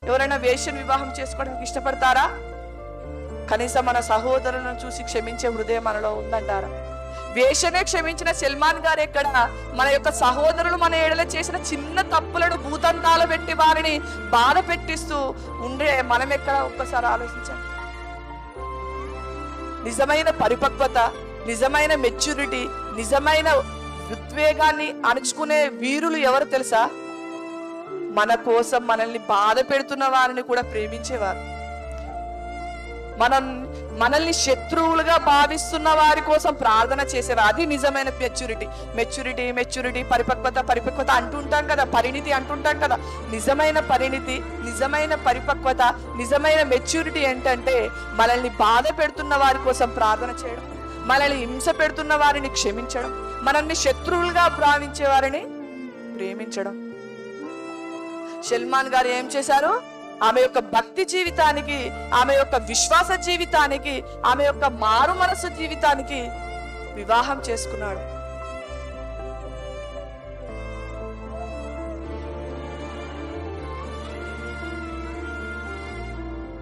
ఎవరైనా వేశ్యను వివాహం చేసుకోవడానికి ఇష్టపడతారా? కనీసం మన సహోదరులను చూసి క్షమించే హృదయం మనలో ఉందంటారా? వేషనే క్షమించిన సల్మాన్ గారు ఎక్కడ? మన యొక్క సహోదరులు మన ఏడల చేసిన చిన్న తప్పులను భూతంతాలు పెట్టి వారిని బాధ పెట్టిస్తూ ఉండే మనం ఎక్కడ? ఒక్కసారి ఆలోచించండి. నిజమైన పరిపక్వత, నిజమైన మెచ్యూరిటీ, నిజమైన ఉద్వేగాన్ని అణుచుకునే వీరులు ఎవరు తెలుసా? మన కోసం మనల్ని బాధ పెడుతున్న వారిని కూడా ప్రేమించేవారు. మనల్ని శత్రువులుగా భావిస్తున్న వారి కోసం ప్రార్థన చేసేవారు. అది నిజమైన మెచ్యూరిటీ. మెచ్యూరిటీ మెచ్యూరిటీ పరిపక్వత అంటుంటాం కదా, పరిణితి అంటుంటాం కదా. నిజమైన పరిణితి, నిజమైన పరిపక్వత, నిజమైన మెచ్యూరిటీ ఏంటంటే మనల్ని బాధ పెడుతున్న వారి కోసం ప్రార్థన చేయడం, మనల్ని హింస పెడుతున్న వారిని క్షమించడం, మనల్ని శత్రువులుగా భావించే వారిని ప్రేమించడం. సల్మాన్ గారు ఏం చేశారు? ఆమె యొక్క భక్తి జీవితానికి, ఆమె యొక్క విశ్వాస జీవితానికి, ఆమె యొక్క మారు మనసు జీవితానికి వివాహం చేసుకున్నాడు.